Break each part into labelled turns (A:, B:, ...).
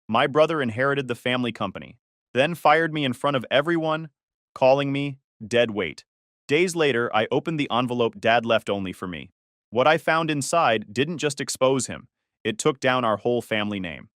A: My brother inherited the family company, then fired me in front of everyone, calling me dead weight. Days later, I opened the envelope Dad left only for me. What I found inside didn't just expose him, it took down our whole family name.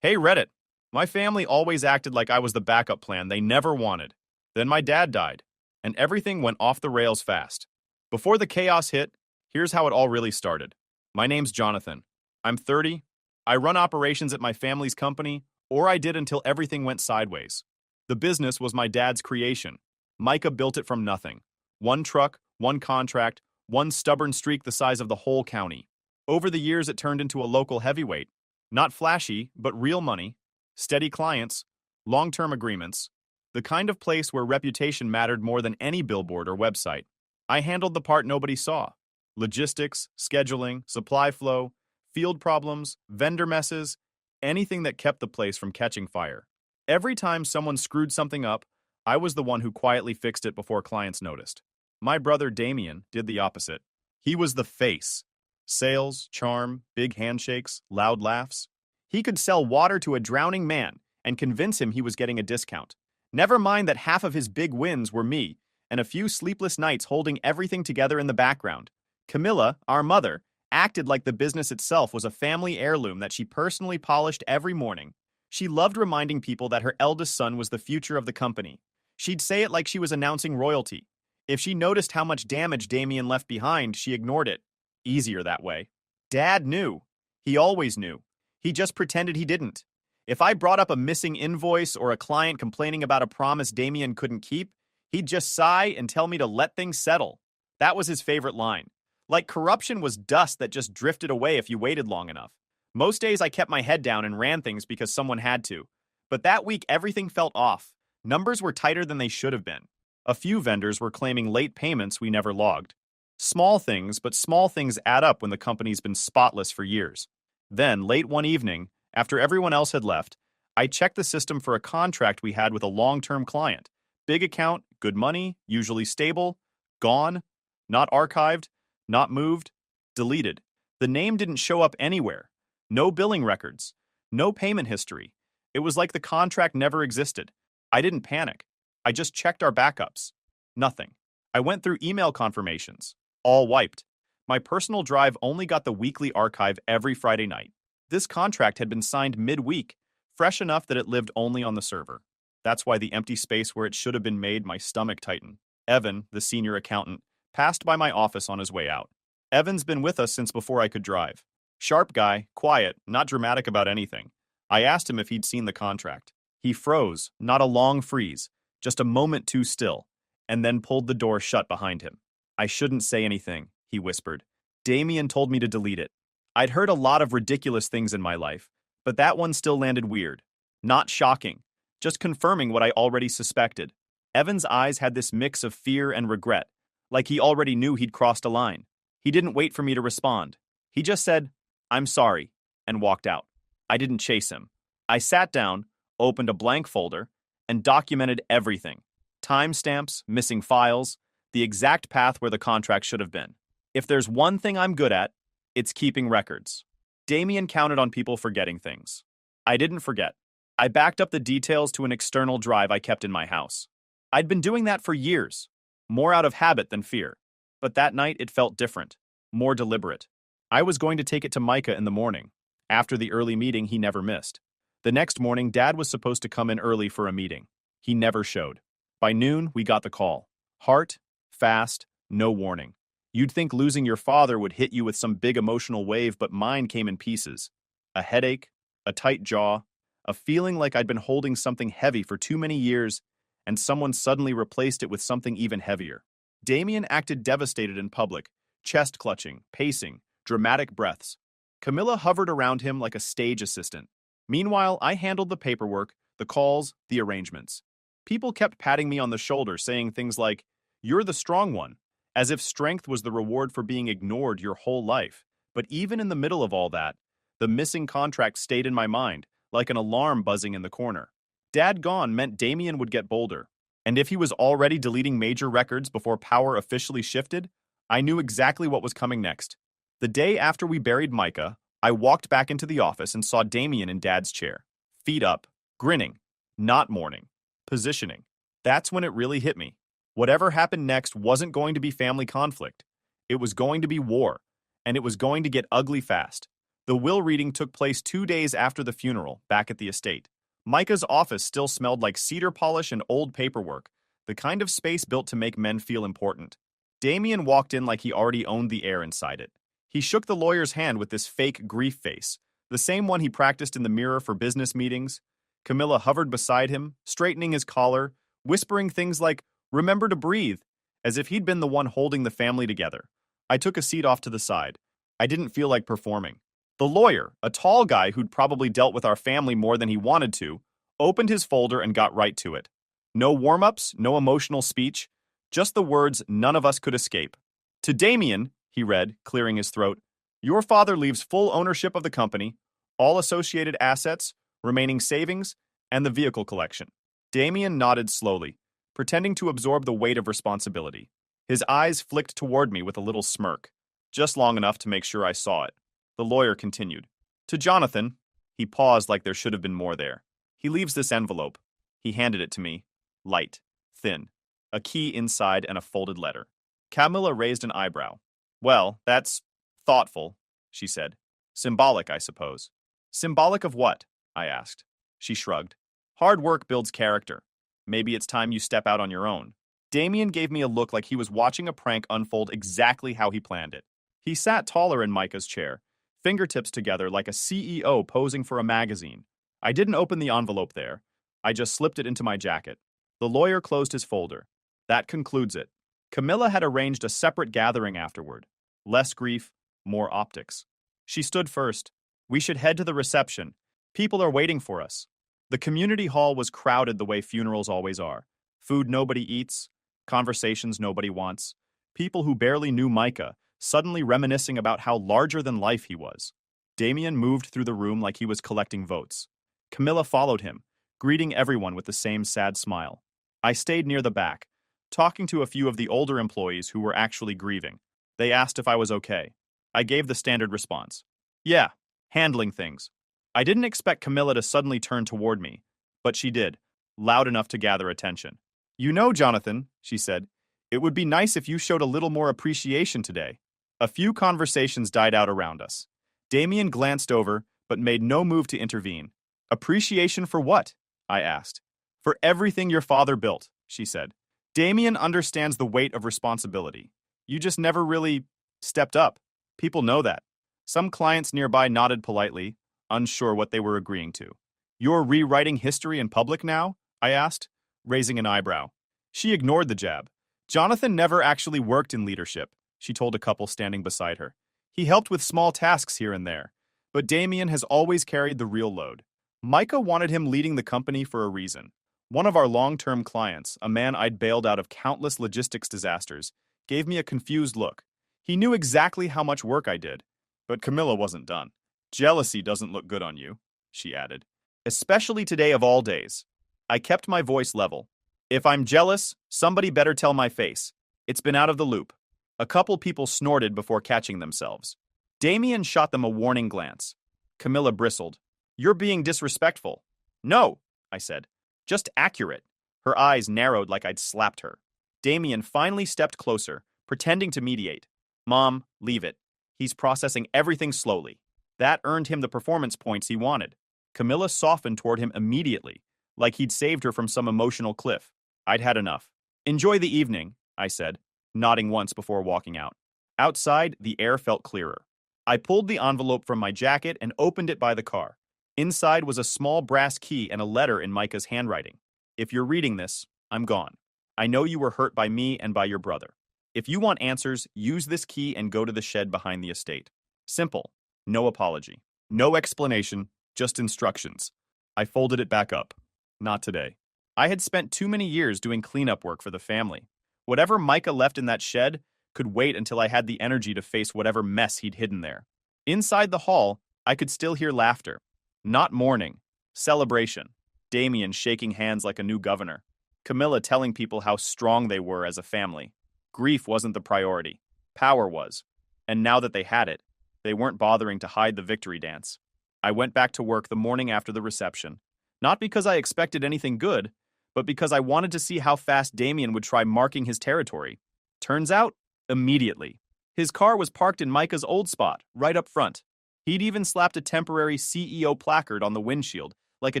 A: Hey Reddit, my family always acted like I was the backup plan they never wanted. Then my dad died, and everything went off the rails fast. Before the chaos hit, here's how it all really started. My name's Jonathan. I'm 30. I run operations at my family's company, or I did until everything went sideways. The business was my dad's creation. Micah built it from nothing. One truck, one contract, one stubborn streak the size of the whole county. Over the years, it turned into a local heavyweight. Not flashy, but real money, steady clients, long-term agreements, the kind of place where reputation mattered more than any billboard or website. I handled the part nobody saw. Logistics, scheduling, supply flow, field problems, vendor messes, anything that kept the place from catching fire. Every time someone screwed something up, I was the one who quietly fixed it before clients noticed. My brother Damien did the opposite. He was the face. Sales, charm, big handshakes, loud laughs. He could sell water to a drowning man and convince him he was getting a discount. Never mind that half of his big wins were me and a few sleepless nights holding everything together in the background. Camilla, our mother, acted like the business itself was a family heirloom that she personally polished every morning. She loved reminding people that her eldest son was the future of the company. She'd say it like she was announcing royalty. If she noticed how much damage Damien left behind, she ignored it. Easier that way. Dad knew. He always knew. He just pretended he didn't. If I brought up a missing invoice or a client complaining about a promise Damien couldn't keep, he'd just sigh and tell me to let things settle. That was his favorite line. Like corruption was dust that just drifted away if you waited long enough. Most days I kept my head down and ran things because someone had to. But that week everything felt off. Numbers were tighter than they should have been. A few vendors were claiming late payments we never logged. Small things, but small things add up when the company's been spotless for years. Then, late one evening, after everyone else had left, I checked the system for a contract we had with a long-term client. Big account, good money, usually stable, gone, not archived, not moved, deleted. The name didn't show up anywhere. No billing records. No payment history. It was like the contract never existed. I didn't panic. I just checked our backups. Nothing. I went through email confirmations. All wiped. My personal drive only got the weekly archive every Friday night. This contract had been signed mid-week, fresh enough that it lived only on the server. That's why the empty space where it should have been made my stomach tightened. Evan, the senior accountant, passed by my office on his way out. Evan's been with us since before I could drive. Sharp guy, quiet, not dramatic about anything. I asked him if he'd seen the contract. He froze, not a long freeze, just a moment too still, and then pulled the door shut behind him. I shouldn't say anything, he whispered. Damien told me to delete it. I'd heard a lot of ridiculous things in my life, but that one still landed weird. Not shocking, just confirming what I already suspected. Evan's eyes had this mix of fear and regret, like he already knew he'd crossed a line. He didn't wait for me to respond. He just said, "I'm sorry," and walked out. I didn't chase him. I sat down, opened a blank folder, and documented everything. Timestamps, missing files, the exact path where the contract should have been. If there's one thing I'm good at, it's keeping records. Damien counted on people forgetting things. I didn't forget. I backed up the details to an external drive I kept in my house. I'd been doing that for years, more out of habit than fear. But that night it felt different, more deliberate. I was going to take it to Micah in the morning, after the early meeting he never missed. The next morning, Dad was supposed to come in early for a meeting. He never showed. By noon, we got the call. Heart, fast, no warning. You'd think losing your father would hit you with some big emotional wave, but mine came in pieces. A headache, a tight jaw, a feeling like I'd been holding something heavy for too many years, and someone suddenly replaced it with something even heavier. Damien acted devastated in public, chest clutching, pacing, dramatic breaths. Camilla hovered around him like a stage assistant. Meanwhile, I handled the paperwork, the calls, the arrangements. People kept patting me on the shoulder, saying things like, "You're the strong one," as if strength was the reward for being ignored your whole life. But even in the middle of all that, the missing contract stayed in my mind, like an alarm buzzing in the corner. Dad gone meant Damien would get bolder. And if he was already deleting major records before power officially shifted, I knew exactly what was coming next. The day after we buried Micah, I walked back into the office and saw Damien in Dad's chair, feet up, grinning, not mourning, positioning. That's when it really hit me. Whatever happened next wasn't going to be family conflict. It was going to be war, and it was going to get ugly fast. The will reading took place 2 days after the funeral, back at the estate. Micah's office still smelled like cedar polish and old paperwork, the kind of space built to make men feel important. Damien walked in like he already owned the air inside it. He shook the lawyer's hand with this fake grief face, the same one he practiced in the mirror for business meetings. Camilla hovered beside him, straightening his collar, whispering things like, "Remember to breathe," as if he'd been the one holding the family together. I took a seat off to the side. I didn't feel like performing. The lawyer, a tall guy who'd probably dealt with our family more than he wanted to, opened his folder and got right to it. No warm-ups, no emotional speech, just the words none of us could escape. To Damien, he read, clearing his throat, "Your father leaves full ownership of the company, all associated assets, remaining savings, and the vehicle collection." Damien nodded slowly, pretending to absorb the weight of responsibility. His eyes flicked toward me with a little smirk, just long enough to make sure I saw it. The lawyer continued. To Jonathan, he paused like there should have been more there. He leaves this envelope. He handed it to me. Light, thin, a key inside and a folded letter. Camilla raised an eyebrow. Well, that's thoughtful, she said. Symbolic, I suppose. Symbolic of what? I asked. She shrugged. Hard work builds character. Maybe it's time you step out on your own. Damien gave me a look like he was watching a prank unfold exactly how he planned it. He sat taller in Micah's chair, fingertips together like a CEO posing for a magazine. I didn't open the envelope there. I just slipped it into my jacket. The lawyer closed his folder. That concludes it. Camilla had arranged a separate gathering afterward. Less grief, more optics. She stood first. We should head to the reception. People are waiting for us. The community hall was crowded the way funerals always are. Food nobody eats, conversations nobody wants. People who barely knew Micah, suddenly reminiscing about how larger than life he was. Damien moved through the room like he was collecting votes. Camilla followed him, greeting everyone with the same sad smile. I stayed near the back, talking to a few of the older employees who were actually grieving. They asked if I was okay. I gave the standard response. Yeah, handling things. I didn't expect Camilla to suddenly turn toward me, but she did, loud enough to gather attention. You know, Jonathan, she said, it would be nice if you showed a little more appreciation today. A few conversations died out around us. Damien glanced over, but made no move to intervene. Appreciation for what? I asked. For everything your father built, she said. Damien understands the weight of responsibility. You just never really stepped up. People know that. Some clients nearby nodded politely, unsure what they were agreeing to. You're rewriting history in public now? I asked, raising an eyebrow. She ignored the jab. Jonathan never actually worked in leadership, she told a couple standing beside her. He helped with small tasks here and there, but Damien has always carried the real load. Micah wanted him leading the company for a reason. One of our long-term clients, a man I'd bailed out of countless logistics disasters, gave me a confused look. He knew exactly how much work I did, but Camilla wasn't done. Jealousy doesn't look good on you, she added. Especially today of all days. I kept my voice level. If I'm jealous, somebody better tell my face. It's been out of the loop. A couple people snorted before catching themselves. Damien shot them a warning glance. Camilla bristled. You're being disrespectful. No, I said. Just accurate. Her eyes narrowed like I'd slapped her. Damien finally stepped closer, pretending to mediate. Mom, leave it. He's processing everything slowly. That earned him the performance points he wanted. Camilla softened toward him immediately, like he'd saved her from some emotional cliff. I'd had enough. Enjoy the evening, I said, nodding once before walking out. Outside, the air felt clearer. I pulled the envelope from my jacket and opened it by the car. Inside was a small brass key and a letter in Micah's handwriting. If you're reading this, I'm gone. I know you were hurt by me and by your brother. If you want answers, use this key and go to the shed behind the estate. Simple. No apology. No explanation, just instructions. I folded it back up. Not today. I had spent too many years doing cleanup work for the family. Whatever Micah left in that shed could wait until I had the energy to face whatever mess he'd hidden there. Inside the hall, I could still hear laughter. Not mourning. Celebration. Damien shaking hands like a new governor. Camilla telling people how strong they were as a family. Grief wasn't the priority. Power was. And now that they had it, they weren't bothering to hide the victory dance. I went back to work the morning after the reception. Not because I expected anything good, but because I wanted to see how fast Damien would try marking his territory. Turns out, immediately. His car was parked in Micah's old spot, right up front. He'd even slapped a temporary CEO placard on the windshield, like a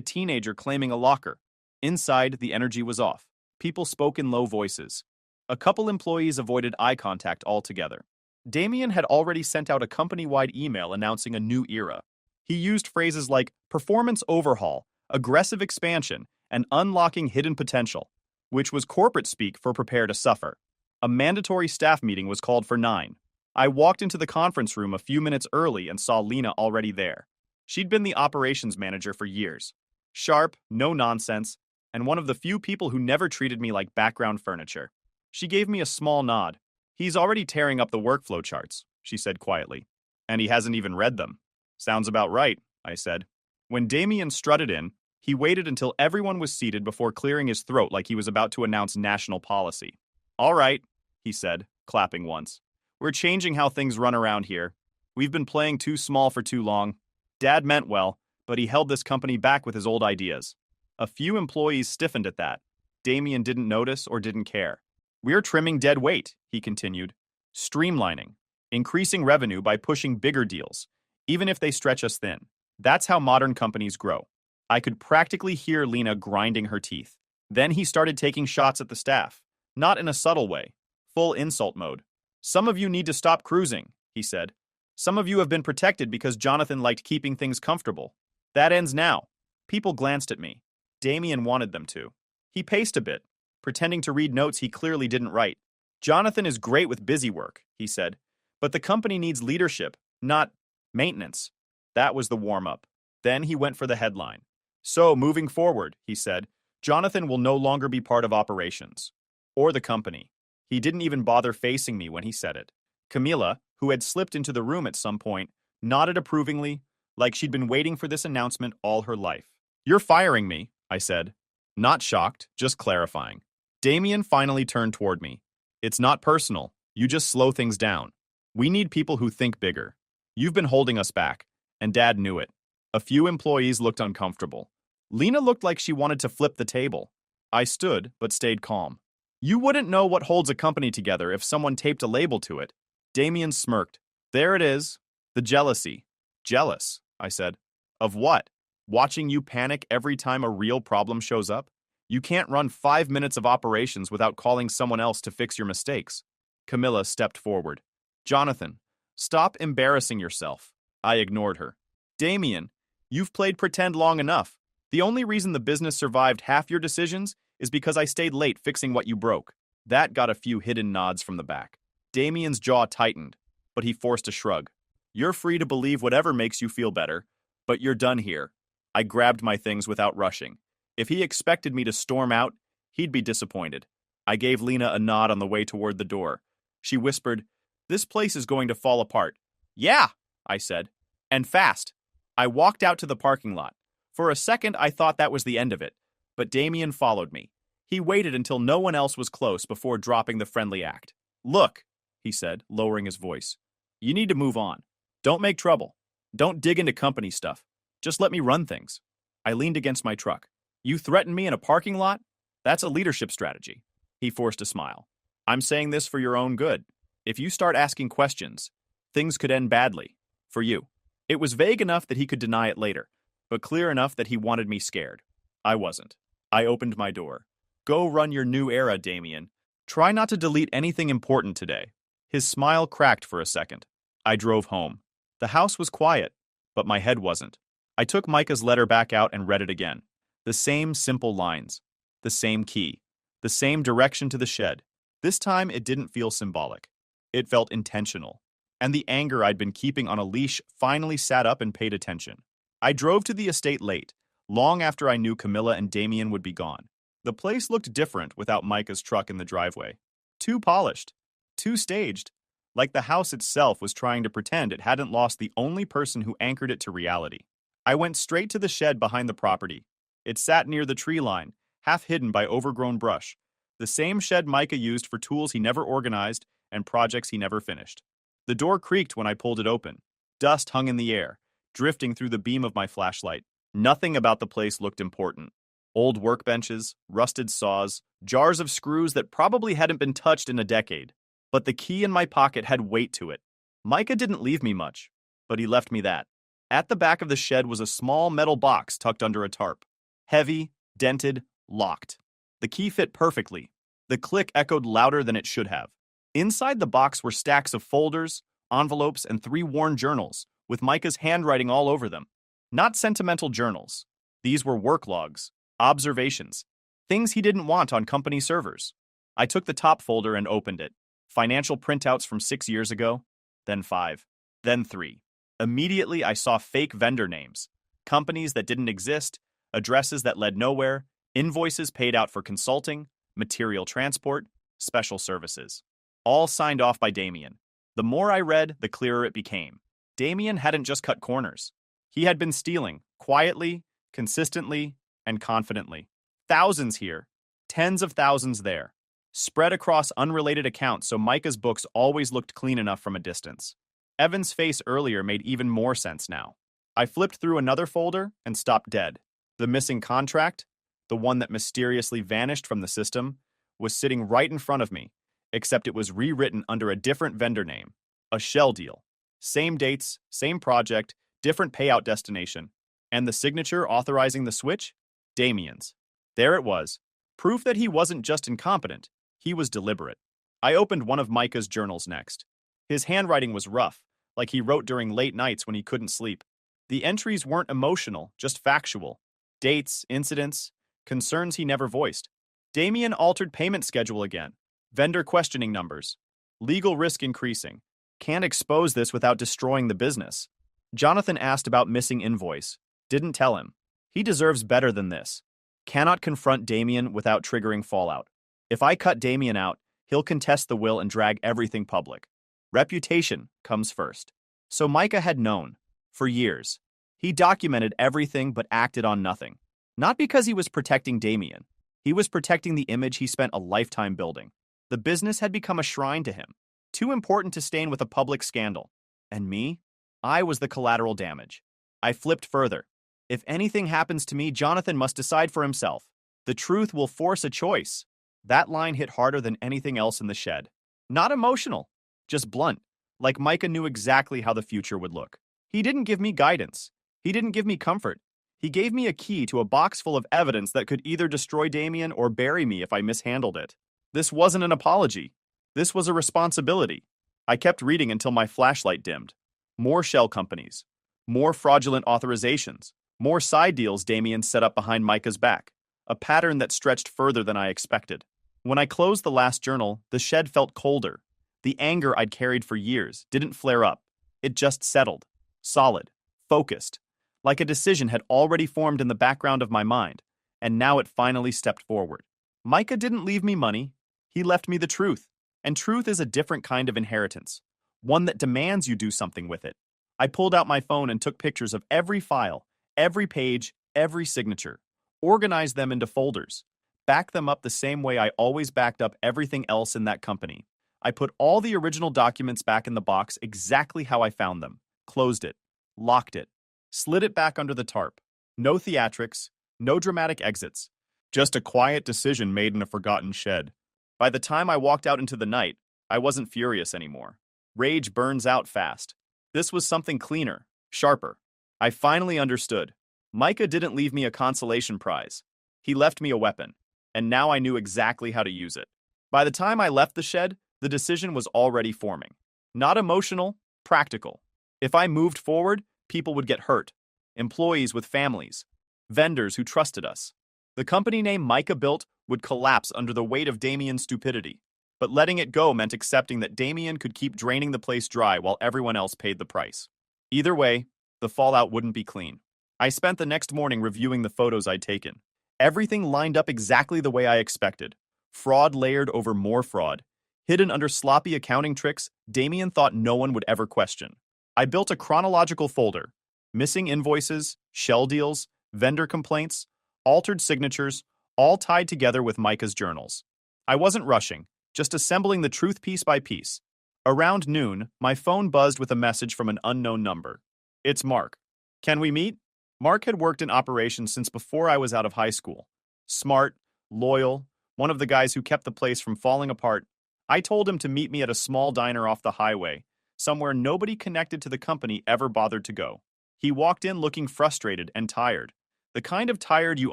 A: teenager claiming a locker. Inside, the energy was off. People spoke in low voices. A couple employees avoided eye contact altogether. Damien had already sent out a company-wide email announcing a new era. He used phrases like performance overhaul, aggressive expansion, and unlocking hidden potential, which was corporate speak for prepare to suffer. A mandatory staff meeting was called for 9. I walked into the conference room a few minutes early and saw Lena already there. She'd been the operations manager for years. Sharp, no nonsense, and one of the few people who never treated me like background furniture. She gave me a small nod. He's already tearing up the workflow charts, she said quietly. And he hasn't even read them. Sounds about right, I said. When Damien strutted in, he waited until everyone was seated before clearing his throat like he was about to announce national policy. All right, he said, clapping once. We're changing how things run around here. We've been playing too small for too long. Dad meant well, but he held this company back with his old ideas. A few employees stiffened at that. Damien didn't notice or didn't care. We're trimming dead weight, he continued. Streamlining. Increasing revenue by pushing bigger deals, even if they stretch us thin. That's how modern companies grow. I could practically hear Lena grinding her teeth. Then he started taking shots at the staff. Not in a subtle way. Full insult mode. Some of you need to stop cruising, he said. Some of you have been protected because Jonathan liked keeping things comfortable. That ends now. People glanced at me. Damien wanted them to. He paced a bit, pretending to read notes he clearly didn't write. Jonathan is great with busy work, he said, but the company needs leadership, not maintenance. That was the warm-up. Then he went for the headline. So, moving forward, he said, Jonathan will no longer be part of operations. Or the company. He didn't even bother facing me when he said it. Camila, who had slipped into the room at some point, nodded approvingly, like she'd been waiting for this announcement all her life. You're firing me, I said. Not shocked, just clarifying. Damien finally turned toward me. It's not personal. You just slow things down. We need people who think bigger. You've been holding us back, and Dad knew it. A few employees looked uncomfortable. Lena looked like she wanted to flip the table. I stood, but stayed calm. You wouldn't know what holds a company together if someone taped a label to it. Damien smirked. There it is. The jealousy. Jealous, I said. Of what? Watching you panic every time a real problem shows up? You can't run 5 minutes of operations without calling someone else to fix your mistakes. Camila stepped forward. Jonathan, stop embarrassing yourself. I ignored her. Damien, you've played pretend long enough. The only reason the business survived half your decisions is because I stayed late fixing what you broke. That got a few hidden nods from the back. Damien's jaw tightened, but he forced a shrug. You're free to believe whatever makes you feel better, but you're done here. I grabbed my things without rushing. If he expected me to storm out, he'd be disappointed. I gave Lena a nod on the way toward the door. She whispered, This place is going to fall apart. Yeah, I said. And fast. I walked out to the parking lot. For a second, I thought that was the end of it, but Damien followed me. He waited until no one else was close before dropping the friendly act. Look, he said, lowering his voice. You need to move on. Don't make trouble. Don't dig into company stuff. Just let me run things. I leaned against my truck. You threaten me in a parking lot? That's a leadership strategy. He forced a smile. I'm saying this for your own good. If you start asking questions, things could end badly. For you. It was vague enough that he could deny it later, but clear enough that he wanted me scared. I wasn't. I opened my door. Go run your new era, Damien. Try not to delete anything important today. His smile cracked for a second. I drove home. The house was quiet, but my head wasn't. I took Micah's letter back out and read it again. The same simple lines. The same key. The same direction to the shed. This time it didn't feel symbolic. It felt intentional. And the anger I'd been keeping on a leash finally sat up and paid attention. I drove to the estate late, long after I knew Camila and Damien would be gone. The place looked different without Micah's truck in the driveway. Too polished. Too staged. Like the house itself was trying to pretend it hadn't lost the only person who anchored it to reality. I went straight to the shed behind the property. It sat near the tree line, half hidden by overgrown brush. The same shed Micah used for tools he never organized and projects he never finished. The door creaked when I pulled it open. Dust hung in the air, drifting through the beam of my flashlight. Nothing about the place looked important. Old workbenches, rusted saws, jars of screws that probably hadn't been touched in a decade. But the key in my pocket had weight to it. Micah didn't leave me much, but he left me that. At the back of the shed was a small metal box tucked under a tarp. Heavy, dented, locked. The key fit perfectly. The click echoed louder than it should have. Inside the box were stacks of folders, envelopes, and 3 worn journals, with Micah's handwriting all over them. Not sentimental journals. These were work logs, observations, things he didn't want on company servers. I took the top folder and opened it. Financial printouts from 6 years ago, then 5, then 3. Immediately, I saw fake vendor names, companies that didn't exist, addresses that led nowhere, invoices paid out for consulting, material transport, special services. All signed off by Damien. The more I read, the clearer it became. Damien hadn't just cut corners. He had been stealing, quietly, consistently, and confidently. Thousands here, tens of thousands there, spread across unrelated accounts so Micah's books always looked clean enough from a distance. Evan's face earlier made even more sense now. I flipped through another folder and stopped dead. The missing contract, the one that mysteriously vanished from the system, was sitting right in front of me, except it was rewritten under a different vendor name. A shell deal. Same dates, same project, different payout destination. And the signature authorizing the switch? Damien's. There it was. Proof that he wasn't just incompetent, he was deliberate. I opened one of Micah's journals next. His handwriting was rough, like he wrote during late nights when he couldn't sleep. The entries weren't emotional, just factual. Dates, incidents, concerns he never voiced. Damien altered payment schedule again. Vendor questioning numbers. Legal risk increasing. Can't expose this without destroying the business. Jonathan asked about missing invoice. Didn't tell him. He deserves better than this. Cannot confront Damien without triggering fallout. If I cut Damien out, he'll contest the will and drag everything public. Reputation comes first. So Micah had known. For years. He documented everything but acted on nothing. Not because he was protecting Damien. He was protecting the image he spent a lifetime building. The business had become a shrine to him. Too important to stain with a public scandal. And me? I was the collateral damage. I flipped further. If anything happens to me, Jonathan must decide for himself. The truth will force a choice. That line hit harder than anything else in the shed. Not emotional, just blunt, like Micah knew exactly how the future would look. He didn't give me guidance. He didn't give me comfort. He gave me a key to a box full of evidence that could either destroy Damien or bury me if I mishandled it. This wasn't an apology. This was a responsibility. I kept reading until my flashlight dimmed. More shell companies. More fraudulent authorizations. More side deals Damien set up behind Micah's back. A pattern that stretched further than I expected. When I closed the last journal, the shed felt colder. The anger I'd carried for years didn't flare up. It just settled. Solid. Focused. Like a decision had already formed in the background of my mind, and now it finally stepped forward. Micah didn't leave me money. He left me the truth. And truth is a different kind of inheritance. One that demands you do something with it. I pulled out my phone and took pictures of every file, every page, every signature. Organized them into folders. Backed them up the same way I always backed up everything else in that company. I put all the original documents back in the box exactly how I found them. Closed it. Locked it. Slid it back under the tarp. No theatrics. No dramatic exits. Just a quiet decision made in a forgotten shed. By the time I walked out into the night, I wasn't furious anymore. Rage burns out fast. This was something cleaner, sharper. I finally understood. Micah didn't leave me a consolation prize. He left me a weapon, and now I knew exactly how to use it. By the time I left the shed, the decision was already forming. Not emotional, practical. If I moved forward, people would get hurt. Employees with families. Vendors who trusted us. The company name Micah built would collapse under the weight of Damien's stupidity. But letting it go meant accepting that Damien could keep draining the place dry while everyone else paid the price. Either way, the fallout wouldn't be clean. I spent the next morning reviewing the photos I'd taken. Everything lined up exactly the way I expected. Fraud layered over more fraud. Hidden under sloppy accounting tricks Damien thought no one would ever question. I built a chronological folder. Missing invoices, shell deals, vendor complaints, altered signatures, all tied together with Micah's journals. I wasn't rushing, just assembling the truth piece by piece. Around noon, my phone buzzed with a message from an unknown number. It's Mark. Can we meet? Mark had worked in operations since before I was out of high school. Smart, loyal, one of the guys who kept the place from falling apart. I told him to meet me at a small diner off the highway, somewhere nobody connected to the company ever bothered to go. He walked in looking frustrated and tired. The kind of tired you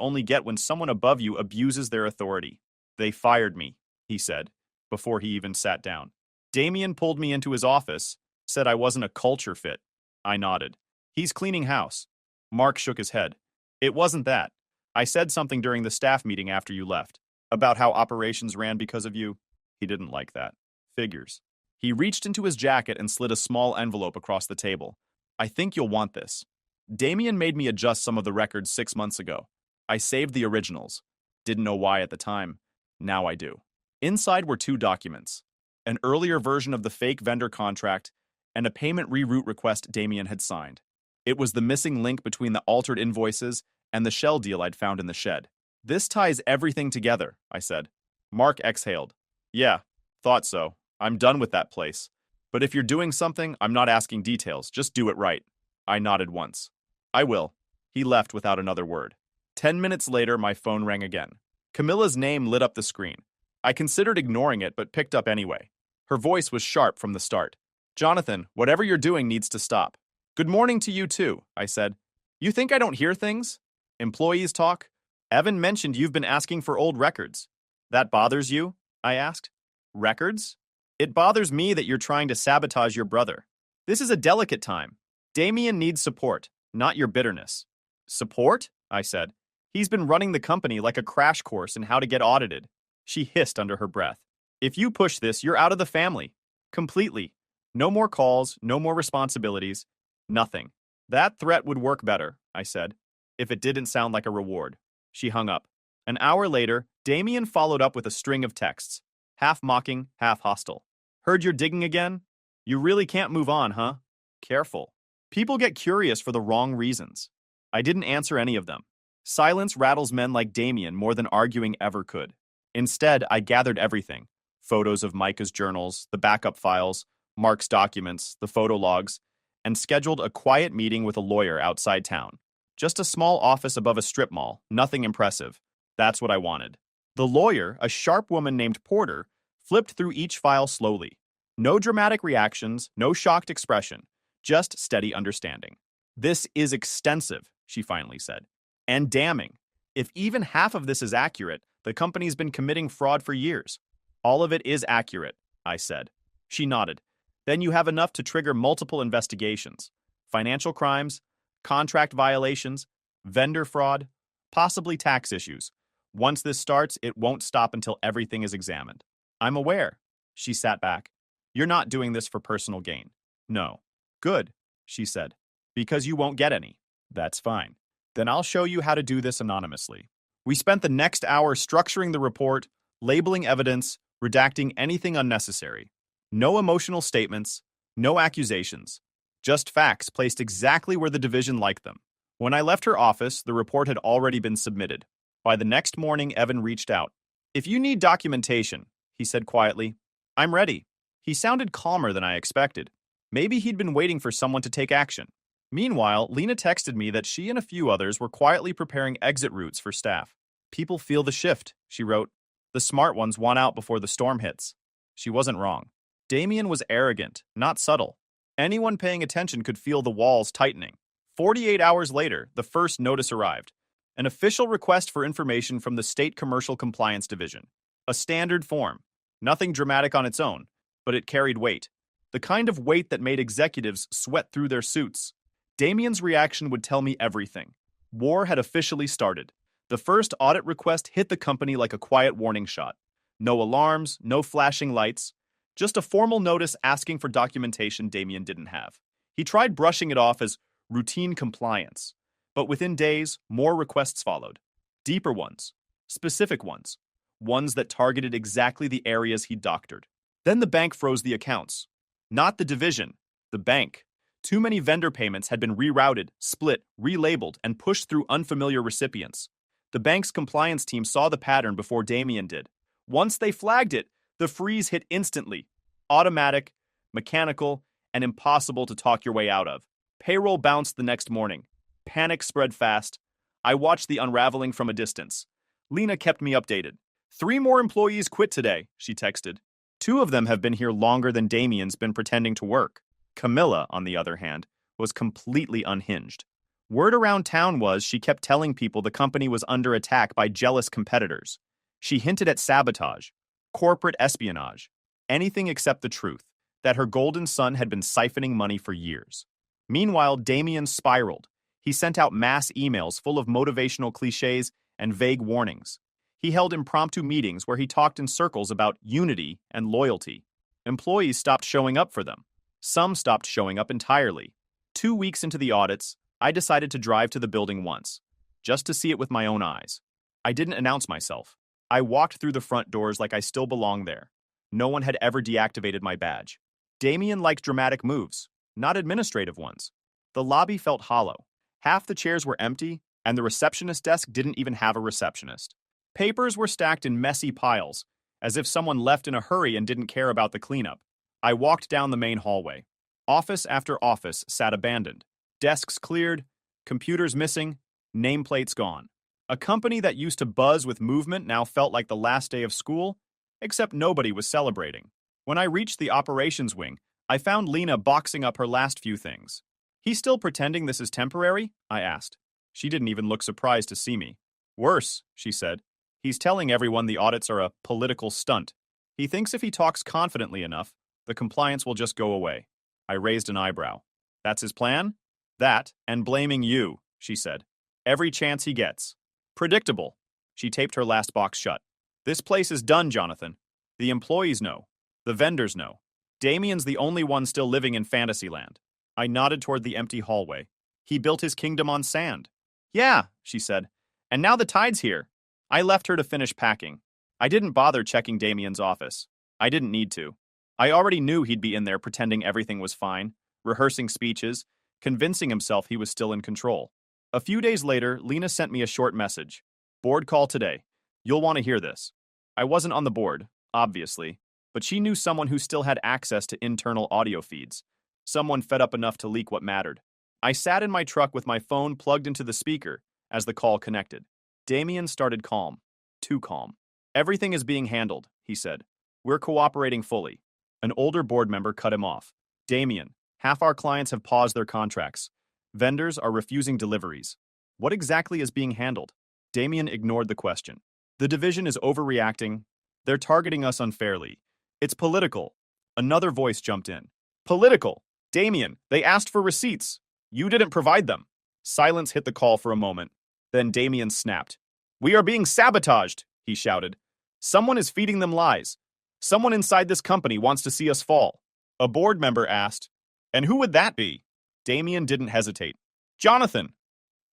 A: only get when someone above you abuses their authority. They fired me, he said, before he even sat down. Damien pulled me into his office, said I wasn't a culture fit. I nodded. He's cleaning house. Mark shook his head. It wasn't that. I said something during the staff meeting after you left, about how operations ran because of you. He didn't like that. Figures. He reached into his jacket and slid a small envelope across the table. I think you'll want this. Damien made me adjust some of the records 6 months ago. I saved the originals. Didn't know why at the time. Now I do. Inside were 2 documents. An earlier version of the fake vendor contract and a payment reroute request Damien had signed. It was the missing link between the altered invoices and the shell deal I'd found in the shed. This ties everything together, I said. Mark exhaled. Yeah, thought so. I'm done with that place. But if you're doing something, I'm not asking details. Just do it right. I nodded once. I will. He left without another word. 10 minutes later, my phone rang again. Camilla's name lit up the screen. I considered ignoring it, but picked up anyway. Her voice was sharp from the start. Jonathan, whatever you're doing needs to stop. Good morning to you too, I said. You think I don't hear things? Employees talk? Evan mentioned you've been asking for old records. That bothers you? I asked. Records? It bothers me that you're trying to sabotage your brother. This is a delicate time. Damien needs support, not your bitterness. Support? I said. He's been running the company like a crash course in how to get audited. She hissed under her breath. If you push this, you're out of the family. Completely. No more calls, no more responsibilities. Nothing. That threat would work better, I said, if it didn't sound like a reward. She hung up. An hour later, Damien followed up with a string of texts, half mocking, half hostile. Heard you're digging again? You really can't move on, huh? Careful. People get curious for the wrong reasons. I didn't answer any of them. Silence rattles men like Damien more than arguing ever could. Instead, I gathered everything. Photos of Micah's journals, the backup files, Mark's documents, the photo logs, and scheduled a quiet meeting with a lawyer outside town. Just a small office above a strip mall, nothing impressive. That's what I wanted. The lawyer, a sharp woman named Porter, flipped through each file slowly. No dramatic reactions, no shocked expression, just steady understanding. This is extensive, she finally said, and damning. If even half of this is accurate, the company's been committing fraud for years. All of it is accurate, I said. She nodded. Then you have enough to trigger multiple investigations. Financial crimes, contract violations, vendor fraud, possibly tax issues. Once this starts, it won't stop until everything is examined. I'm aware. She sat back. You're not doing this for personal gain. No. Good, she said. Because you won't get any. That's fine. Then I'll show you how to do this anonymously. We spent the next hour structuring the report, labeling evidence, redacting anything unnecessary. No emotional statements, no accusations. Just facts placed exactly where the division liked them. When I left her office, the report had already been submitted. By the next morning, Evan reached out. If you need documentation, he said quietly, I'm ready. He sounded calmer than I expected. Maybe he'd been waiting for someone to take action. Meanwhile, Lena texted me that she and a few others were quietly preparing exit routes for staff. People feel the shift, she wrote. The smart ones want out before the storm hits. She wasn't wrong. Damien was arrogant, not subtle. Anyone paying attention could feel the walls tightening. 48 hours later, the first notice arrived. An official request for information from the State Commercial Compliance Division. A standard form. Nothing dramatic on its own, but it carried weight. The kind of weight that made executives sweat through their suits. Damien's reaction would tell me everything. War had officially started. The first audit request hit the company like a quiet warning shot. No alarms, no flashing lights. Just a formal notice asking for documentation Damien didn't have. He tried brushing it off as routine compliance. But within days, more requests followed. Deeper ones. Specific ones. Ones that targeted exactly the areas he doctored. Then the bank froze the accounts. Not the division. The bank. Too many vendor payments had been rerouted, split, relabeled, and pushed through unfamiliar recipients. The bank's compliance team saw the pattern before Damien did. Once they flagged it, the freeze hit instantly. Automatic, mechanical, and impossible to talk your way out of. Payroll bounced the next morning. Panic spread fast. I watched the unraveling from a distance. Lena kept me updated. 3 more employees quit today, she texted. 2 of them have been here longer than Damien's been pretending to work. Camilla, on the other hand, was completely unhinged. Word around town was she kept telling people the company was under attack by jealous competitors. She hinted at sabotage, corporate espionage, anything except the truth, that her golden son had been siphoning money for years. Meanwhile, Damien spiraled. He sent out mass emails full of motivational cliches and vague warnings. He held impromptu meetings where he talked in circles about unity and loyalty. Employees stopped showing up for them. Some stopped showing up entirely. 2 weeks into the audits, I decided to drive to the building once, just to see it with my own eyes. I didn't announce myself. I walked through the front doors like I still belonged there. No one had ever deactivated my badge. Damien liked dramatic moves, not administrative ones. The lobby felt hollow. Half the chairs were empty, and the receptionist desk didn't even have a receptionist. Papers were stacked in messy piles, as if someone left in a hurry and didn't care about the cleanup. I walked down the main hallway. Office after office sat abandoned. Desks cleared, computers missing, nameplates gone. A company that used to buzz with movement now felt like the last day of school, except nobody was celebrating. When I reached the operations wing, I found Lena boxing up her last few things. "He's still pretending this is temporary?" I asked. She didn't even look surprised to see me. "Worse," she said. "He's telling everyone the audits are a political stunt. He thinks if he talks confidently enough, the compliance will just go away." I raised an eyebrow. "That's his plan?" "That, and blaming you," she said. "Every chance he gets." "Predictable." She taped her last box shut. "This place is done, Jonathan. The employees know. The vendors know. Damien's the only one still living in Fantasyland." I nodded toward the empty hallway. "He built his kingdom on sand." "Yeah," she said. "And now the tide's here." I left her to finish packing. I didn't bother checking Damien's office. I didn't need to. I already knew he'd be in there pretending everything was fine, rehearsing speeches, convincing himself he was still in control. A few days later, Lena sent me a short message. "Board call today. You'll want to hear this." I wasn't on the board, obviously, but she knew someone who still had access to internal audio feeds. Someone fed up enough to leak what mattered. I sat in my truck with my phone plugged into the speaker as the call connected. Damien started calm. Too calm. "Everything is being handled," he said. "We're cooperating fully." An older board member cut him off. "Damien, half our clients have paused their contracts. Vendors are refusing deliveries. What exactly is being handled?" Damien ignored the question. "The division is overreacting. They're targeting us unfairly. It's political." Another voice jumped in. "Political? Damien, they asked for receipts. You didn't provide them." Silence hit the call for a moment. Then Damien snapped. "We are being sabotaged," he shouted. "Someone is feeding them lies. Someone inside this company wants to see us fall." A board member asked, "And who would that be?" Damien didn't hesitate. "Jonathan."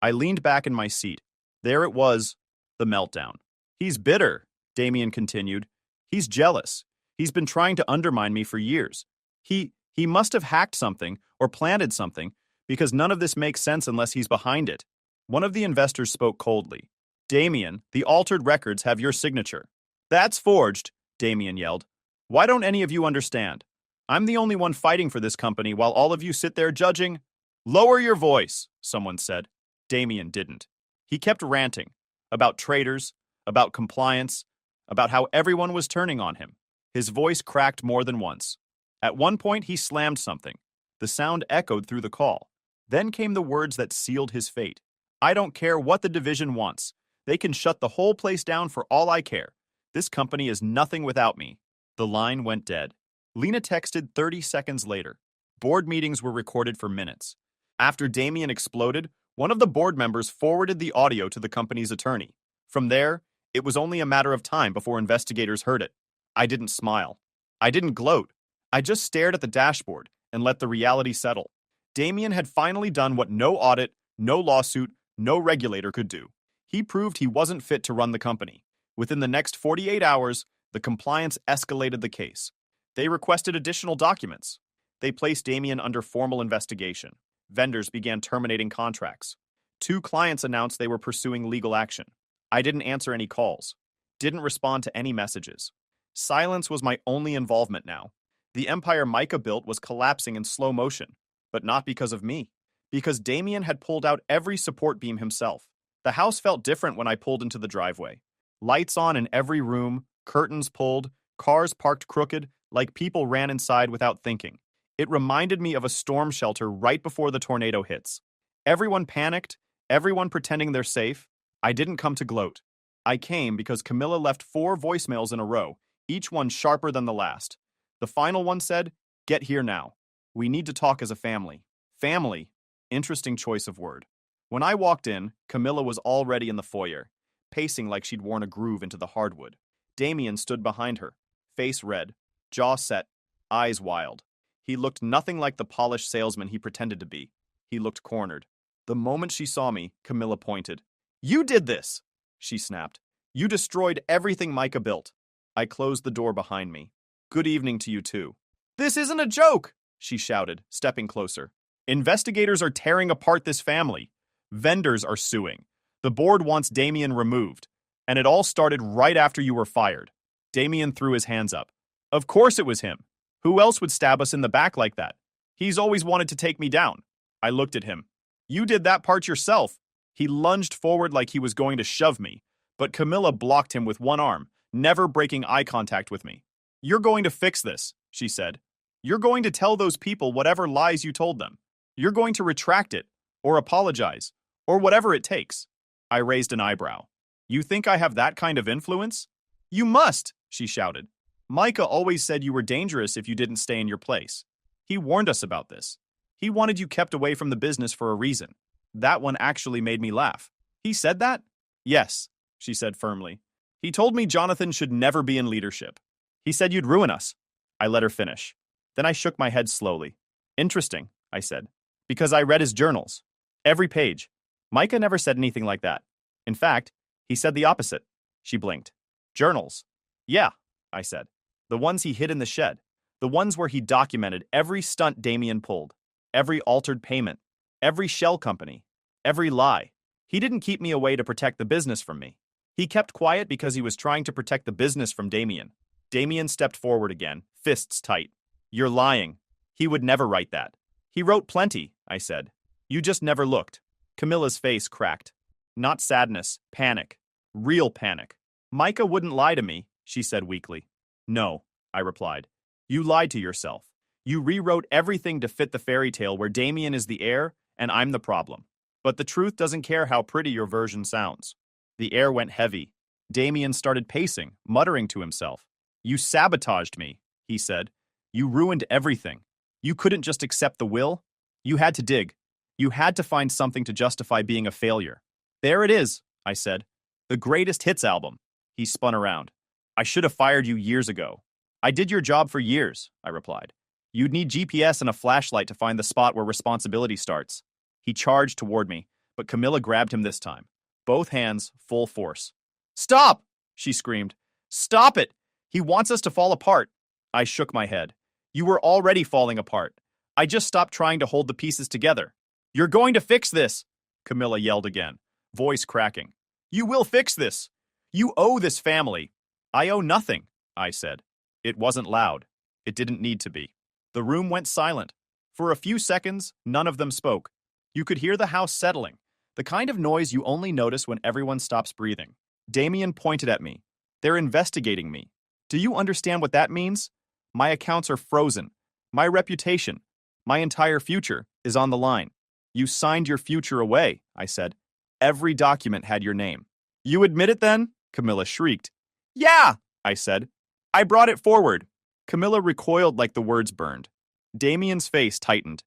A: I leaned back in my seat. There it was, the meltdown. "He's bitter," Damien continued. "He's jealous. He's been trying to undermine me for years. He must have hacked something or planted something, because none of this makes sense unless he's behind it." One of the investors spoke coldly. "Damien, the altered records have your signature." "That's forged," Damien yelled. "Why don't any of you understand? I'm the only one fighting for this company while all of you sit there judging." "Lower your voice," someone said. Damien didn't. He kept ranting about traders, about compliance, about how everyone was turning on him. His voice cracked more than once. At one point, he slammed something. The sound echoed through the call. Then came the words that sealed his fate. "I don't care what the division wants. They can shut the whole place down for all I care. This company is nothing without me." The line went dead. Lena texted 30 seconds later. Board meetings were recorded for minutes. After Damien exploded, one of the board members forwarded the audio to the company's attorney. From there, it was only a matter of time before investigators heard it. I didn't smile. I didn't gloat. I just stared at the dashboard and let the reality settle. Damien had finally done what no audit, no lawsuit, no regulator could do. He proved he wasn't fit to run the company. Within the next 48 hours, the compliance escalated the case. They requested additional documents. They placed Damien under formal investigation. Vendors began terminating contracts. 2 clients announced they were pursuing legal action. I didn't answer any calls. Didn't respond to any messages. Silence was my only involvement now. The empire Micah built was collapsing in slow motion, but not because of me. Because Damien had pulled out every support beam himself. The house felt different when I pulled into the driveway. Lights on in every room, curtains pulled, cars parked crooked, like people ran inside without thinking. It reminded me of a storm shelter right before the tornado hits. Everyone panicked, everyone pretending they're safe. I didn't come to gloat. I came because Camilla left 4 voicemails in a row, each one sharper than the last. The final one said, "Get here now. We need to talk as a family." Family. Interesting choice of word. When I walked in, Camilla was already in the foyer, pacing like she'd worn a groove into the hardwood. Damien stood behind her, face red, jaw set, eyes wild. He looked nothing like the polished salesman he pretended to be. He looked cornered. The moment she saw me, Camilla pointed. "You did this!" she snapped. "You destroyed everything Micah built." I closed the door behind me. "Good evening to you too." "This isn't a joke!" she shouted, stepping closer. "Investigators are tearing apart this family. Vendors are suing. The board wants Damien removed. And it all started right after you were fired." Damien threw his hands up. "Of course it was him. Who else would stab us in the back like that? He's always wanted to take me down." I looked at him. "You did that part yourself." He lunged forward like he was going to shove me, but Camilla blocked him with one arm, never breaking eye contact with me. "You're going to fix this," she said. "You're going to tell those people whatever lies you told them. You're going to retract it, or apologize, or whatever it takes." I raised an eyebrow. "You think I have that kind of influence?" "You must," she shouted. "Micah always said you were dangerous if you didn't stay in your place. He warned us about this. He wanted you kept away from the business for a reason." That one actually made me laugh. "He said that?" "Yes," she said firmly. "He told me Jonathan should never be in leadership. He said you'd ruin us." I let her finish. Then I shook my head slowly. "Interesting," I said, "because I read his journals. Every page. Micah never said anything like that. In fact, he said the opposite." She blinked. "Journals?" "Yeah," I said. "The ones he hid in the shed. The ones where he documented every stunt Damien pulled. Every altered payment. Every shell company. Every lie. He didn't keep me away to protect the business from me. He kept quiet because he was trying to protect the business from Damien." Damien stepped forward again, fists tight. "You're lying. He would never write that." "He wrote plenty," I said. "You just never looked." Camilla's face cracked. Not sadness, panic. Real panic. "Micah wouldn't lie to me," she said weakly. "No," I replied. "You lied to yourself. You rewrote everything to fit the fairy tale where Damien is the heir and I'm the problem. But the truth doesn't care how pretty your version sounds." The air went heavy. Damien started pacing, muttering to himself. "You sabotaged me," he said. "You ruined everything. You couldn't just accept the will. You had to dig. You had to find something to justify being a failure." "There it is," I said. "The greatest hits album." He spun around. "I should have fired you years ago." "I did your job for years," I replied. "You'd need GPS and a flashlight to find the spot where responsibility starts." He charged toward me, but Camilla grabbed him this time. Both hands, full force. "Stop!" she screamed. "Stop it! He wants us to fall apart." I shook my head. "You were already falling apart. I just stopped trying to hold the pieces together." "You're going to fix this!" Camilla yelled again, voice cracking. "You will fix this! You owe this family." "I owe nothing," I said. It wasn't loud. It didn't need to be. The room went silent. For a few seconds, none of them spoke. You could hear the house settling, the kind of noise you only notice when everyone stops breathing. Damien pointed at me. "They're investigating me. Do you understand what that means? My accounts are frozen. My reputation, my entire future is on the line." "You signed your future away," I said. "Every document had your name." "You admit it then?" Camilla shrieked. "Yeah," I said. "I brought it forward." Camilla recoiled like the words burned. Damien's face tightened.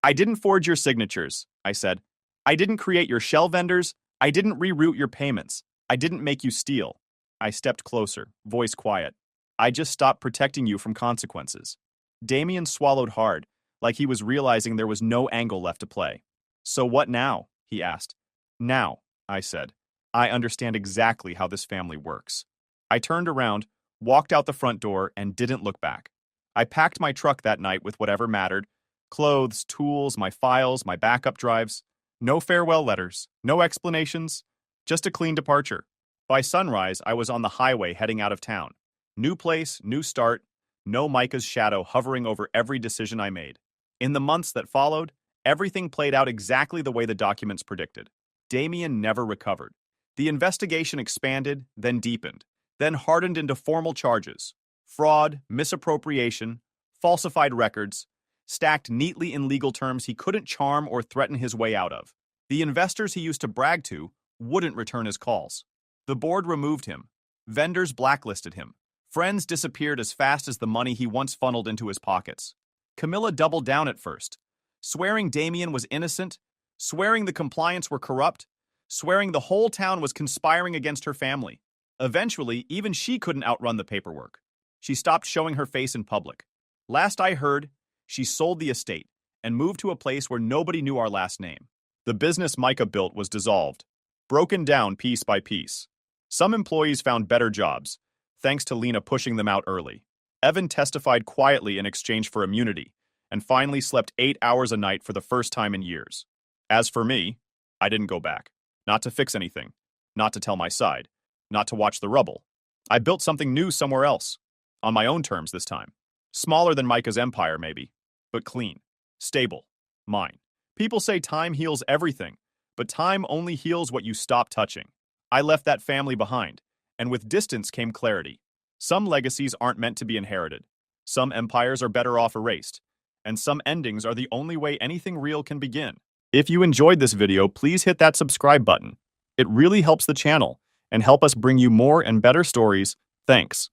A: I didn't forge your signatures," I said. "I didn't create your shell vendors. I didn't reroute your payments. I didn't make you steal." I stepped closer, voice quiet. "I just stopped protecting you from consequences." Damien swallowed hard, like he was realizing there was no angle left to play. "So what now?" he asked. "Now," I said. "I understand exactly how this family works." I turned around, walked out the front door, and didn't look back. I packed my truck that night with whatever mattered: clothes, tools, my files, my backup drives. No farewell letters, no explanations, just a clean departure. By sunrise, I was on the highway heading out of town. New place, new start, no Micah's shadow hovering over every decision I made. In the months that followed, Everything played out exactly the way the documents predicted. Damien never recovered. The investigation expanded, then deepened, then hardened into formal charges. Fraud, misappropriation, falsified records, stacked neatly in legal terms he couldn't charm or threaten his way out of. The investors he used to brag to wouldn't return his calls. The board removed him. Vendors blacklisted him. Friends disappeared as fast as the money he once funneled into his pockets. Camilla doubled down at first, swearing Damien was innocent, swearing the compliance were corrupt, swearing the whole town was conspiring against her family. Eventually, even she couldn't outrun the paperwork. She stopped showing her face in public. Last I heard, she sold the estate and moved to a place where nobody knew our last name. The business Micah built was dissolved, broken down piece by piece. Some employees found better jobs, thanks to Lena pushing them out early. Evan testified quietly in exchange for immunity, and finally slept 8 hours a night for the first time in years. As for me, I didn't go back. Not to fix anything, not to tell my side, not to watch the rubble. I built something new somewhere else, on my own terms this time. Smaller than Micah's empire, maybe, but clean, stable, mine. People say time heals everything, but time only heals what you stop touching. I left that family behind, and with distance came clarity. Some legacies aren't meant to be inherited. Some empires are better off erased, and some endings are the only way anything real can begin. If you enjoyed this video, please hit that subscribe button. It really helps the channel and help us bring you more and better stories. Thanks.